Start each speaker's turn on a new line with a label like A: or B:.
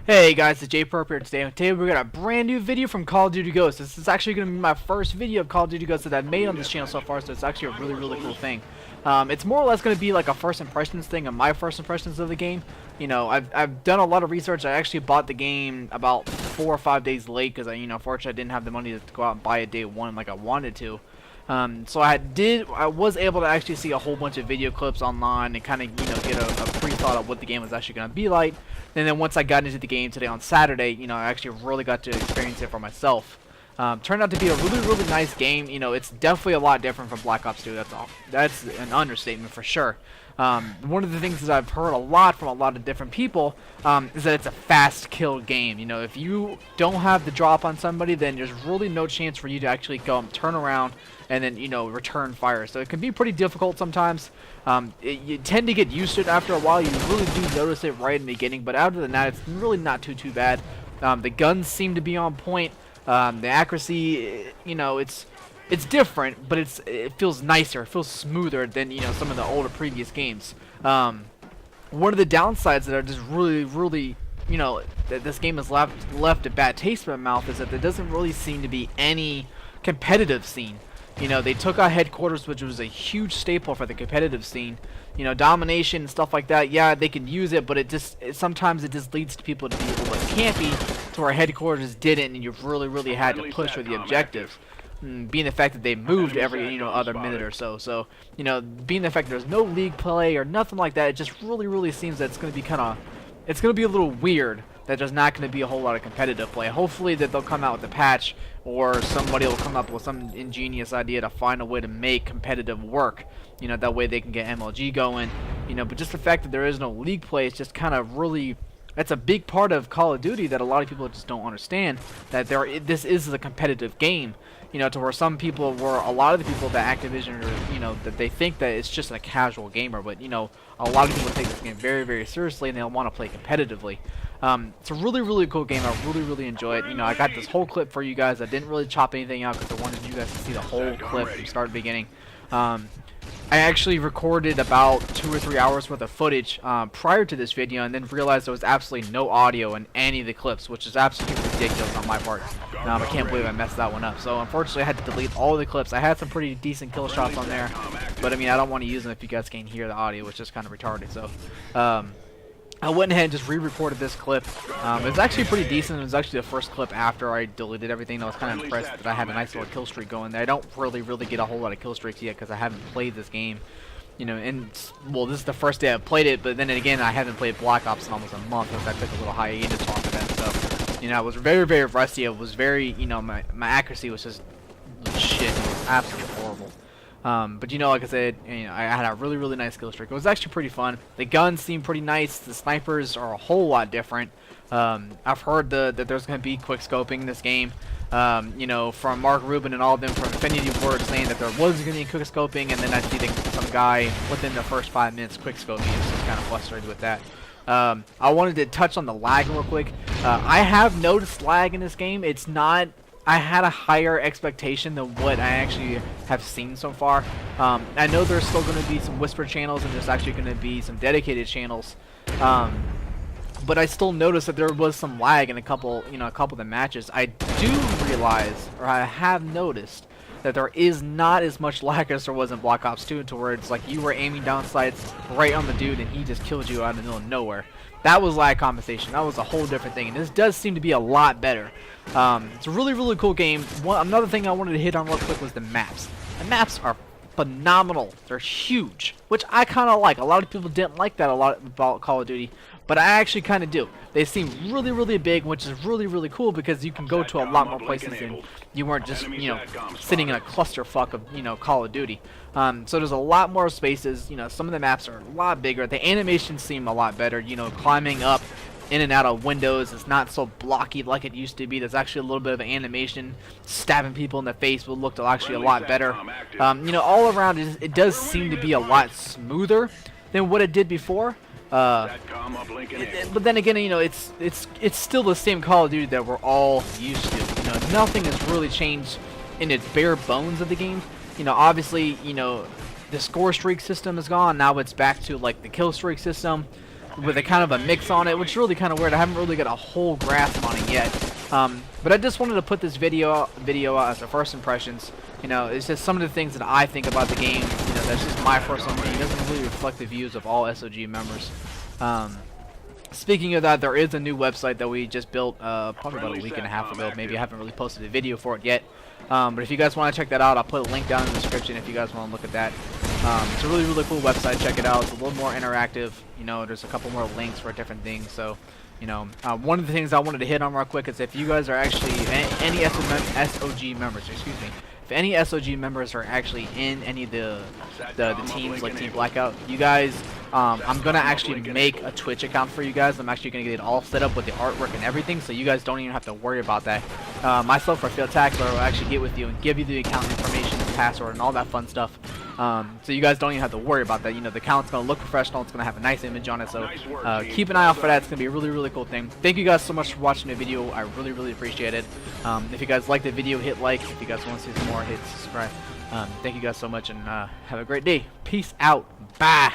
A: Hey guys, it's jperp here today. Today we got a brand new video from Call of Duty Ghosts. This is actually going to be my first video of Call of Duty Ghosts that I've made on this channel so far, so it's actually a really cool thing. It's more or less going to be like a first impressions thing and my first impressions of the game. You know, I've done a lot of research. I actually bought the game about 4 or 5 days late because fortunately I didn't have the money to go out and buy it day one like I wanted to. So I was able to actually see a whole bunch of video clips online and kind of get a pre-thought of what the game was actually going to be like. And then once I got into the game today on Saturday, I actually really got to experience it for myself. Turned out to be a really nice game. It's definitely a lot different from Black Ops 2. That's an understatement for sure. One of the things that I've heard a lot from a lot of different people is that it's a fast kill game. If you don't have the drop on somebody, then there's really no chance for you to actually go and turn around and then return fire. So it can be pretty difficult sometimes. You tend to get used to it after a while. You really do notice it right in the beginning, but other than that, it's really not too bad. The guns seem to be on point. The accuracy, it's different, but it feels nicer, it feels smoother than some of the older previous games. One of the downsides that are just really that this game has left a bad taste in my mouth is that there doesn't really seem to be any competitive scene. They took out headquarters, which was a huge staple for the competitive scene. Domination and stuff like that, yeah, they can use it, but sometimes it just leads to people to be a little bit campy to where headquarters didn't, and you've really had to push for the objective. Being the fact that they moved every other minute or so. So, being the fact that there's no league play or nothing like that, it just really seems that it's going to be it's going to be a little weird that there's not going to be a whole lot of competitive play. Hopefully that they'll come out with a patch, or somebody will come up with some ingenious idea to find a way to make competitive work. That way they can get MLG going. But just the fact that there is no league play is just kind of really... That's a big part of Call of Duty that a lot of people just don't understand. That this is a competitive game. To where some people a lot of the people that Activision are, that they think that it's just a casual gamer, but a lot of people take this game very seriously and they'll want to play competitively. It's a really cool game. I really enjoy it. I got this whole clip for you guys. I didn't really chop anything out because I wanted you guys to see the whole clip from start to beginning. I actually recorded about 2 or 3 hours worth of footage prior to this video, and then realized there was absolutely no audio in any of the clips, which is absolutely ridiculous on my part. I can't believe I messed that one up. So unfortunately I had to delete all the clips. I had some pretty decent kill shots on there, but I don't want to use them if you guys can't hear the audio, which is kind of retarded. So I went ahead and just re-recorded this clip. It was actually pretty decent. It was actually the first clip after I deleted everything. I was kind of impressed that I had a nice little kill streak going there. I don't really get a whole lot of kill streaks yet because I haven't played this game. And well, this is the first day I've played it, but then again, I haven't played Black Ops in almost a month because I took a little hiatus off of that. So, I was very rusty. I was very, my accuracy was just shit. It was absolutely horrible. But like I said, I had a really nice kill streak. It was actually pretty fun. The guns seem pretty nice. The snipers are a whole lot different. I've heard that there's going to be quick scoping in this game. From Mark Rubin and all of them from Infinity Ward saying that there was going to be quick scoping, and then I see some guy within the first 5 minutes quick scoping. I was just kind of frustrated with that. I wanted to touch on the lag real quick. I have noticed lag in this game. It's not... I had a higher expectation than what I actually have seen so far. I know there's still going to be some whisper channels, and there's actually going to be some dedicated channels. But I still noticed that there was some lag in a couple of the matches. I do realize, or I have noticed, that there is not as much lag as there was in Black Ops 2, to where it's like you were aiming down sights right on the dude and he just killed you out of the middle of nowhere. That was lag compensation. That was a whole different thing, and this does seem to be a lot better. It's a really cool game. Another thing I wanted to hit on real quick was the maps. The maps are phenomenal. They're huge, which I kind of like. A lot of people didn't like that a lot about Call of Duty, but I actually kind of do. They seem really big, which is really cool because you can go to a lot more places and you weren't just sitting in a clusterfuck of Call of Duty. So there's a lot more spaces. Some of the maps are a lot bigger. The animations seem a lot better. Climbing up in and out of windows is not so blocky like it used to be. There's actually a little bit of animation. Stabbing people in the face will look actually a lot better. All around it does seem to be a lot smoother than what it did before. But then again, it's still the same Call of Duty that we're all used to. Nothing has really changed in its bare bones of the game. Obviously, the score streak system is gone. Now it's back to like the kill streak system. with a kind of a mix on it, which is really kind of weird. I haven't really got a whole grasp on it yet. But I just wanted to put this video out as a first impressions. You know, it's just some of the things that I think about the game. You know, that's just my personal opinion. It doesn't really reflect the views of all SoG members. Speaking of that, there is a new website that we just built probably about a week and a half ago. Maybe I haven't really posted a video for it yet. But if you guys want to check that out, I'll put a link down in the description if you guys want to look at that. It's a really, really cool website. Check it out. It's a little more interactive. You know, there's a couple more links for different things. So, you know, one of the things I wanted to hit on real quick is if you guys are actually any SoG members, excuse me, if any SoG members are actually in any of the teams like Team Blackout, you guys, I'm gonna actually make a Twitch account for you guys. I'm actually gonna get it all set up with the artwork and everything, so you guys don't even have to worry about that. Myself or Field Tackler will actually get with you and give you the account information, the password, and all that fun stuff. So you guys don't even have to worry about that. You know, the account's gonna look professional. It's gonna have a nice image on it. So keep an eye out for that. It's gonna be a really, really cool thing. Thank you guys so much for watching the video. I really, really appreciate it. If you guys liked the video, hit like. If you guys want to see some more, hit subscribe. Thank you guys so much, and have a great day. Peace out. Bye.